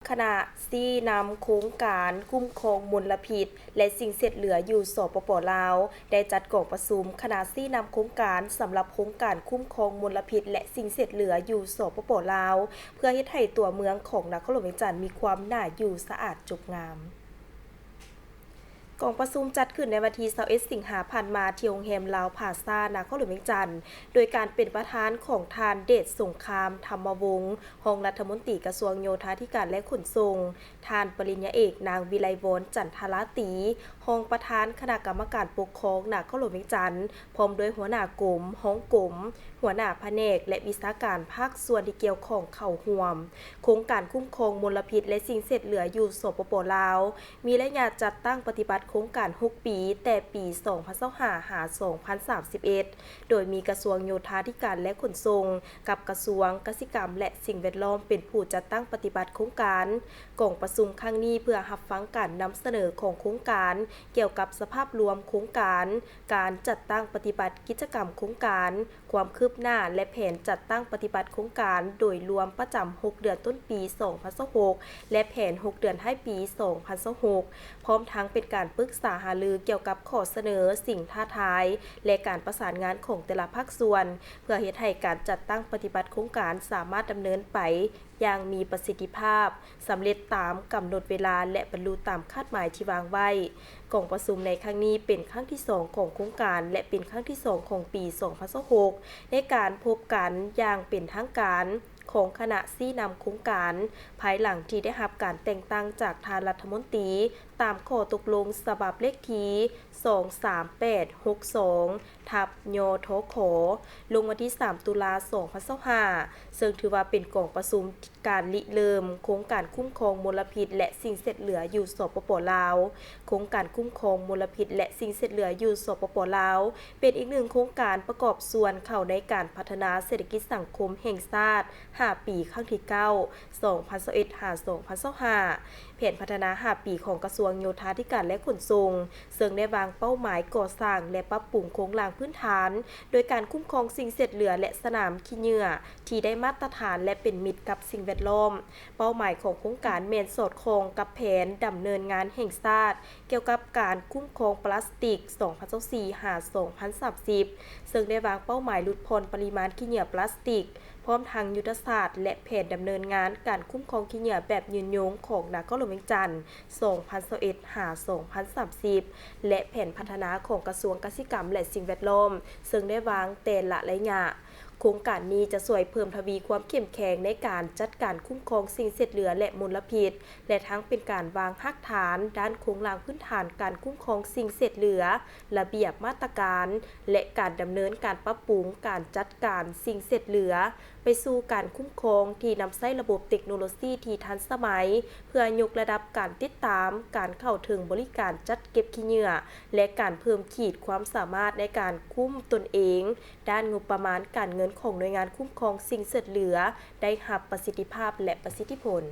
ขณะที่นำโครงการคุ้มครองมลพิษและสิ่งเศษเหลืออยู่สปป.ลาวได้จัดกองประชุมขณะที่นำโครงการสำหรับโครงการคุ้มครองมลพิษและสิ่งเศษเหลืออยู่สปป.ลาวเพื่อเฮ็ดให้ตัวเมืองของนครหลวงเวียงจันทน์มีความน่าอยู่สะอาดจบงามกองประชุมจัดขึ้นในวันที่21สิงหาคมมาที่โรงแรมลาวพลาซ่านครหลวงเวียงจันทน์โดยการเป็นประธานของทานเดชสงครามธรรมวงศ์รองรัฐมนตรีกระทรวงโยธาธิการและขนส่งทานปริญญาเอกนางวิไลวรณ์จันทราตรีรองประธานคณะกรรมการปกครองนครหลวงเวียงจันทน์พร้อมด้วยหัวหน้ากรมห้องกรมหัวหน้าแผนกและวิชาการภาคส่วนที่เกี่ยวข้องเข้าร่วมโครงการคุ้มครองมลพิษและสิ่งเศษเหลืออยู่สปป.ลาวมีระยะจัดตั้งปฏิบัติโครงการ6 ปีแต่ปี2025หา2031โดยมีกระทรวงโยธาธิการและขนส่งกับกระทรวงกสิกรรมและสิ่งแวดล้อมเป็นผู้จัดตั้งปฏิบัติโครงการกองประชุมครั้งนี้เพื่อรับฟังการนำเสนอของโครงการเกี่ยวกับสภาพรวมโครงการการจัดตั้งปฏิบัติกิจกรรมโครงการความคืบหน้าและแผนจัดตั้งปฏิบัติโครงการโดยรวมประจำ6 เดือนต้นปี2026และแผน6 เดือนท้ายปี2026พร้อมทั้งเป็นการปรึกษาหารือเกี่ยวกับข้อเสนอสิ่งท้าทายและการประสานงานของแต่ละภาคส่วนเพื่อเฮ็ดให้การจัดตั้งปฏิบัติโครงการสามารถดำเนินไปอย่างมีประสิทธิภาพสำเร็จตามกำหนดเวลาและบรรลุตามคาดหมายที่วางไว้กองประชุมในครั้งนี้เป็นครั้งที่2ของโครงการและเป็นครั้งที่2ของปี2026ในการพบกันอย่างเป็นทางการของคณะที่นำโครงการภายหลังที่ได้รับการแต่งตั้งจากทานรัฐมนตรีตามข้อตกลงฉบับเลขที่23862ทับยทขลงวันที่3 ตุลา2025ซึ่งถือว่าเป็นกองประชุมการริเริ่มโครงการคุ้มครองมลพิษและสิ่งเศษเหลืออยู่สปป.ลาวโครงการคุ้มครองมลพิษและสิ่งเศษเหลืออยู่สปป.ลาวเป็นอีกหนึ่งโครงการประกอบส่วนเข้าในการพัฒนาเศรษฐกิจสังคมแห่งชาติ5 ปีครั้งที่9 2021หา2025แผนพัฒนา5 ปีของกระทรวงโยธาธิการและขนส่งซึ่งได้วางเป้าหมายก่อสร้างและปรับปรุงโครงสร้างพื้นฐานโดยการคุ้มครองสิ่งเศษเหลือและสนามขี้เหงื่อที่ได้มาตรฐานและเป็นมิตรกับสิ่งแวดล้อมเป้าหมายของโครงการแม่นสอดคล้องกับแผนดำเนินงานแห่งชาติเกี่ยวกับการคุ้มครองพลาสติก2024หา2030ซึ่งได้วางเป้าหมายลดผ่อนปริมาณขี้เหงื่อพลาสติกพร้อมทางยุทธศาสตร์และแผนดำเนินงานการคุ้มครองขี้เหงื่อแบบยืนยงของนครหลวงเวียงจันทน์2021หา2030และแผนพัฒนาของกระทรวงกสิกรรมและสิ่งแวดล้อมซึ่งได้วางแต่ละระยะโครงการนี้จะช่วยเพิ่มทวีความเข้มแข็งในการจัดการคุ้มครองสิ่งเศษเหลือและมลพิษและทั้งเป็นการวางรากฐานด้านโครงสร้างพื้นฐานการคุ้มครองสิ่งเศษเหลือระเบียบมาตรการและการดำเนินการปรับปรุงการจัดการสิ่งเศษเหลือไปสู่การคุ้มครองที่นำใช้ระบบเทคโนโลยีที่ทันสมัยเพื่อยกระดับการติดตามการเข้าถึงบริการจัดเก็บขี้เหงื่อและการเพิ่มขีดความสามารถในการคุ้มตนเองด้านงบประมาณการเงินของหน่วยงานคุ้มครองสิ่งเศษเหลือได้รับประสิทธิภาพและประสิทธิผล